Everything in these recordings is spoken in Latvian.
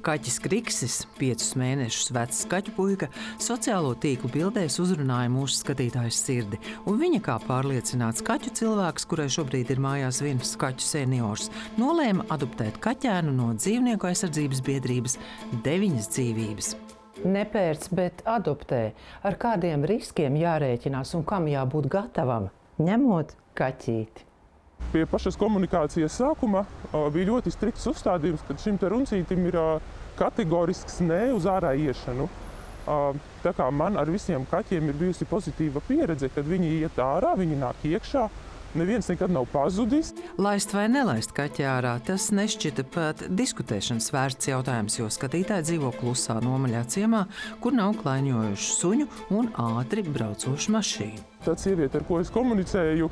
Kaķis Kriksis, 5 mēnešus vecs kaķu puika, sociālo tīklu bildēs uzrunāja mūsu skatītājas sirdi, un viņa, kā pārliecināts kaķu cilvēks, kurai šobrīd ir mājās viens kaķu seniors, nolēma adoptēt kaķēnu no dzīvnieku aizsardzības biedrības 9 dzīvības. Nepērc, bet adoptē. Ar kādiem riskiem jārēķinās un kam jābūt gatavam, ņemot kaķīti? Pie pašas komunikācijas sākuma bija ļoti strikts uzstādījums, ka šim te runcītim ir kategorisks nē uz ārā iešanu. Tā kā man ar visiem kaķiem ir bijusi pozitīva pieredze, kad viņi iet ārā, viņi nāk iekšā, neviens nekad nav pazudis. Laist vai nelaist kaķi ārā, tas nešķita pat diskutēšanas vērts jautājums, jo skatītāji dzīvo klusā nomaļā ciemā, kur nav klaiņojušu suņu un ātri braucošu mašīnu. Tad sieviete, ar ko es komunicēju,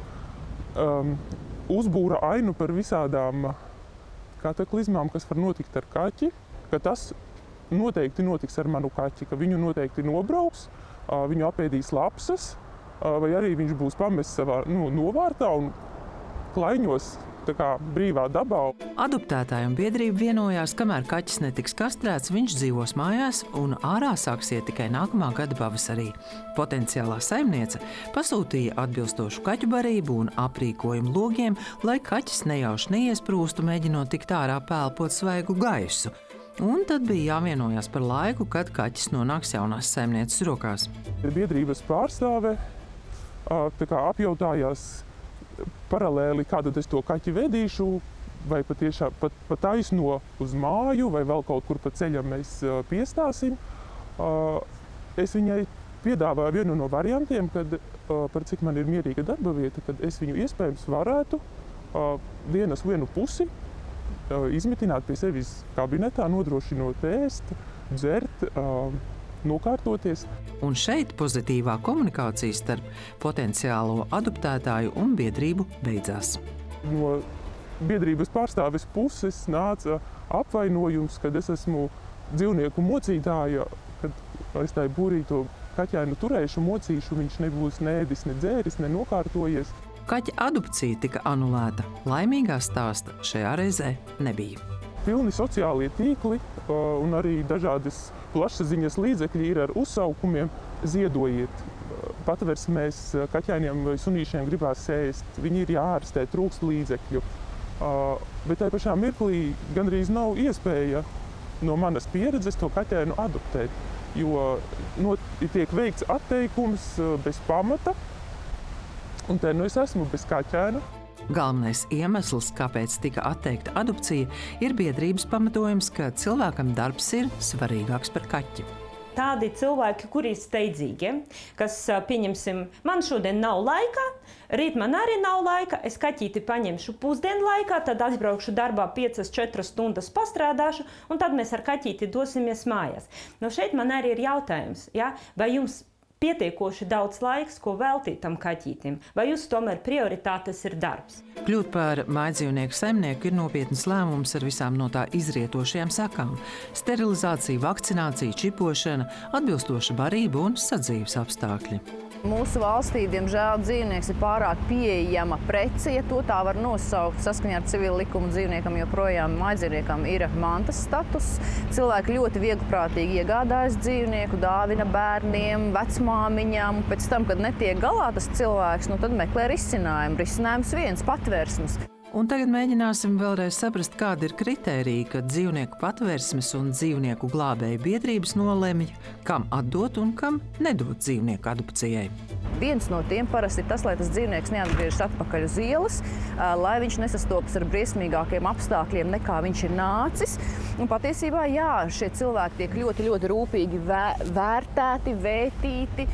uzbūra ainu par visādām kataklizmām, kas var notikt ar kaķi, ka tas noteikti notiks ar manu kaķi, ka viņu noteikti nobrauks, viņu apēdīs lapsas, vai arī viņš būs pamests savā novārtā un klaiņos tā kā brīvā dabā. Adoptētāji un biedrība vienojās, kamēr kaķis netiks kastrēts, viņš dzīvos mājās un ārā sāks iet tikai nākamā gada pavasarī. Potenciālā saimniece pasūtīja atbilstošu kaķu barību un aprīkojumu logiem, lai kaķis nejauši neiesprūstu, mēģinot tikt ārā pelpot svaigu gaisu. Un tad bija jāvienojās par laiku, kad kaķis nonāks jaunās saimnieces rokās. Biedrības pārstāve apjautājās paralēli, kādu es to kaķi vedīšu, vai patiešām pa taisno uz māju, vai vēl kaut kur pa ceļam mēs piestāsim. Es viņai piedāvāju vienu no variantiem, kad, par cik man ir mierīga darba vieta, kad es viņu iespējams varētu vienu pusi izmitināt pie sevis kabinetā, nodrošinot ēst, dzert, nokārtoties. Un šeit pozitīvā komunikācija starp potenciālo adoptētāju un biedrību beidzās. No biedrības pārstāves puses nāca apvainojums, kad es esmu dzīvnieku mocītāja, kad es tai būrīto kaķēnu turēšu, mocīšu, viņš nebūs nēdis, ne dzēris, ne nokārtojies. Kaķa adopcija tika anulēta. Laimīgā stāsta šajā reizē nebija. Pilni sociālie tīkli un arī dažādas plašsaziņas līdzekļi ir ar uzsaukumiem ziedojiet. Patversmēs kaķēniem vai sunīšiem gribās ēst, viņi ir jāārstē, trūkst līdzekļu. Bet tai pašā mirklī gandrīz nav iespēja no manas pieredzes to kaķēnu adoptēt, jo tiek veikts atteikums bez pamata, un te es esmu bez kaķēna. Galvenais iemesls, kāpēc tika atteikta adopcija, ir biedrības pamatojums, ka cilvēkam darbs ir svarīgāks par kaķi. Tādi cilvēki, kuri ir steidzīgi, kas, pieņemsim, man šodien nav laika, rīt man arī nav laika, es kaķīti paņemšu pusdienu laikā, tad aizbraukšu darbā 5-4 stundas pastrādāšu, un tad mēs ar kaķīti dosimies mājās. Šeit man arī ir jautājums, ja? Vai jums pietiekoši daudz laiks, ko veltīt tam kaķītim, vai jūs tomēr prioritātes ir darbs? Kļūt par mājdzīvnieku saimnieku ir nopietnas lēmums ar visām no tā izrietošajām sekām – sterilizācija, vakcinācija, čipošana, atbilstoša barība un sadzīves apstākļi. Mūsu valstī, diemžēl, dzīvnieks ir pārāk pieejama prece, ja to tā var nosaukt. Saskaņā ar civila likumu dzīvniekam joprojām mājdzīvniekam ir mantas status. Cilvēki ļoti vieglprātīgi iegādājas dzīvnieku, dāvina bērniem, vecmāmiņām. Pēc tam, kad netiek galā tas cilvēks, tad meklē risinājumu. Risinājums viens – patvērsmes. Un tagad mēģināsim vēlreiz saprast, kāda ir kritērija, kad dzīvnieku patvērsmes un dzīvnieku glābēju biedrības nolemj, kam atdot un kam nedot dzīvnieku adopcijai. Viens no tiem parasti ir tas, lai tas dzīvnieks neatgriežas atpakaļ uz ielas, lai viņš nesastopas ar briesmīgākiem apstākļiem, nekā viņš ir nācis. Un patiesībā, jā, šie cilvēki tiek ļoti, ļoti rūpīgi vērtēti, vētīti.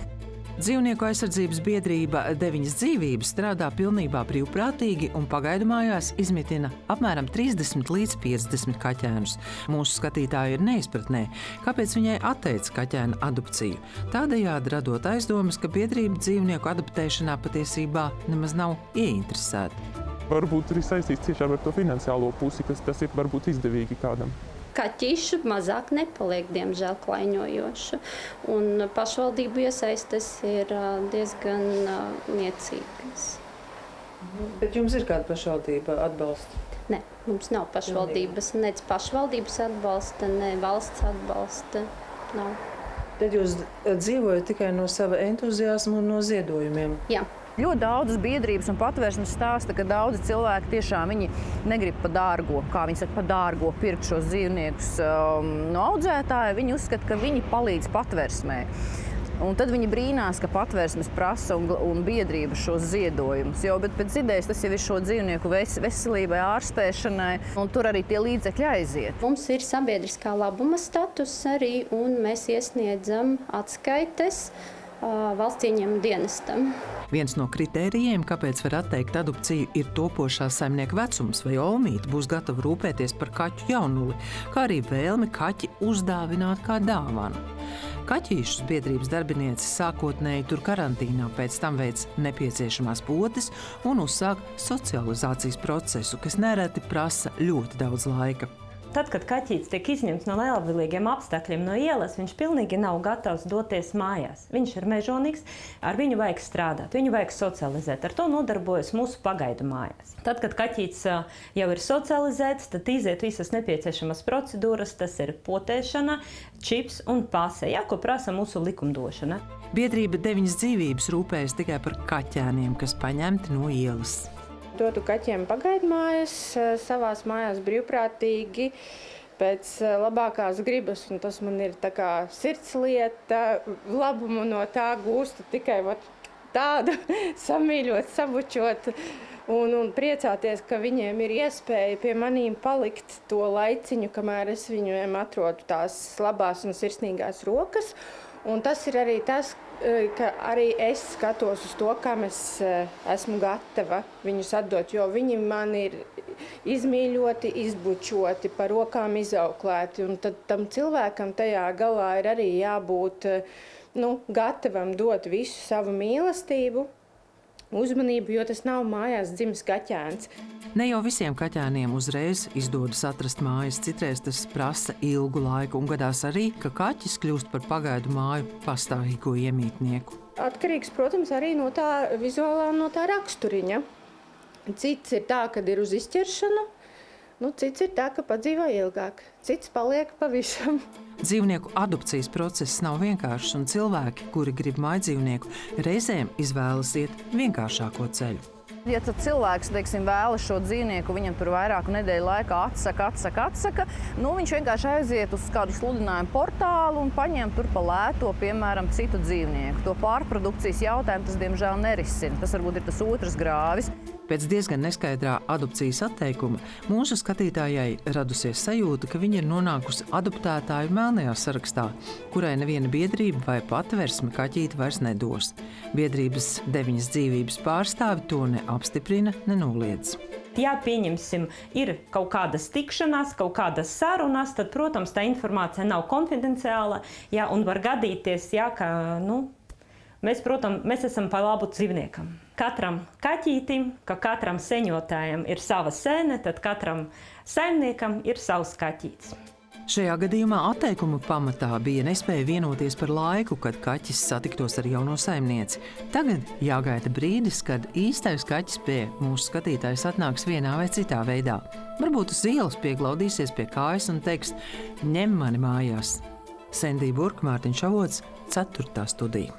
Dzīvnieku aizsardzības biedrība 9 dzīvības strādā pilnībā brīvprātīgi un pagaidu mājās izmitina apmēram 30 līdz 50 kaķēnus. Mūsu skatītāji ir neizpratnē, kāpēc viņai atteica kaķēnu adopciju. Tādējādi radot aizdomas, ka biedrība dzīvnieku adoptēšanā patiesībā nemaz nav ieinteresēta. Varbūt arī saistīts tiešām ar to finansiālo pusi, kas tas ir varbūt izdevīgi kādam. Kaķīšu mazāk nepaliek, diemžēl, klaiņojošu. Un pašvaldību iesaistes ir diezgan niecīgas. Bet jums ir kāda pašvaldība atbalsta? Ne, mums nav pašvaldības, nec pašvaldības atbalsta, ne valsts atbalsta. Nav. Tad jūs dzīvojat tikai no sava entuziasma un no ziedojumiem? Jā. Ļoti daudzas biedrības un patvērsmes stāsta, ka daudzi cilvēki tiešām negrib pa dārgo, kā viņi saka, pa dārgo pirkt šos dzīvniekus no audzētāja. Viņi uzskata, ka viņi palīdz patvērsmē. Un tad viņi brīnās, ka patvērsmes prasa un biedrība šos ziedojumus. Bet pēc idejas tas jau ir šo dzīvnieku veselībai, ārstēšanai, un tur arī tie līdzekļi aiziet. Mums ir sabiedriskā labuma status arī, un mēs iesniedzam atskaites valsts ieņēmuma dienestam. Viens no kritērijiem, kāpēc var atteikt adopciju, ir topošā saimnieka vecums, vai olmīte būs gatava rūpēties par kaķu jaunuli, kā arī vēlme kaķi uzdāvināt kā dāvanu. Kaķīšus biedrības darbinieci sākotnēji tur karantīnā, pēc tam veic nepieciešamās potes un uzsāk socializācijas procesu, kas nereti prasa ļoti daudz laika. Tad, kad kaķītis tiek izņemts no nelabvēlīgiem apstākļiem no ielas, viņš pilnīgi nav gatavs doties mājās. Viņš ir mežonīgs, ar viņu vajag strādāt, viņu vajag socializēt. Ar to nodarbojas mūsu pagaidu mājās. Tad, kad kaķītis jau ir socializēts, tad iziet visas nepieciešamas procedūras, tas ir potēšana, čips un pase, ko prasa mūsu likumdošana. Biedrība 9 dzīvības rūpējas tikai par kaķēniem, kas paņemti no ielas. Dotu kaķiem pagaidmājas, savās mājās brīvprātīgi, pēc labākās gribas, un tas man ir tā kā sirdslieta, labumu no tā gūstu tikai tādu samīļot, sabučot un priecāties, ka viņiem ir iespēja pie manīm palikt to laiciņu, kamēr es viņiem atrodu tās labās un sirsnīgās rokas. Un tas ir arī tas, ka arī es skatos uz to, kam es esmu gatava viņus atdot, jo viņi man ir izmīļoti, izbučoti, par rokām izauklēti. Un tad tam cilvēkam tajā galā ir arī jābūt gatavam dot visu savu mīlestību, uzmanību, jo tas nav mājās dzimis kaķēns. Ne jau visiem kaķēniem uzreiz izdodas atrast mājas, citreiz tas prasa ilgu laiku, un gadās arī, ka kaķis kļūst par pagaidu māju pastāvīgo iemītnieku. Atkarīgs, protams, arī no tā vizuālā, no tā raksturiņa. Cits ir tā, kad ir uz izķeršanu, cits ir tā, ka padzīvo ilgāk, cits paliek pavisam. Dzīvnieku adopcijas process nav vienkāršs, un cilvēki, kuri grib mājdzīvnieku, reizēm izvēlas iet vienkāršāko ceļu. Ja tad cilvēks, vēlas šo dzīvnieku, viņam tur vairāku nedēļu laikā atsaka, viņš vienkārši aiziet uz kādu sludinājumu portālu un paņem tur pa lēto, piemēram, citu dzīvnieku. To pārprodukcijas jautājumu tas, diemžēl, nerisina. Tas varbūt ir tas otrs grāvis. Pēc diezgan neskaidrā adopcijas atteikuma mūsu skatītājai radusies sajūta, ka viņa ir nonākusi adoptētāju melnajā sarakstā, kurai neviena biedrība vai patvērsme kaķīti vairs nedos. Biedrības 9 dzīvības pārstāvi to neapstiprina, nenoliedz. Ja, pieņemsim, ir kaut kādas tikšanās, kaut kādas sarunas, tad, protams, tā informācija nav konfidenciāla, un var gadīties, ka mēs esam par labu dzīvniekam. Katram kaķītim, ka katram seņotājam ir sava sēne, tad katram saimniekam ir savs kaķītis. Šajā gadījumā atteikuma pamatā bija nespēja vienoties par laiku, kad kaķis satiktos ar jauno saimnieci. Tagad jāgaida brīdis, kad īstais kaķis pie mūsu skatītājas atnāks vienā vai citā veidā. Varbūt uz ielas pieglaudīsies pie kājas un teiks: ņem mani mājās. Sendija Burka, Mārtiņš Avots, 4. studija.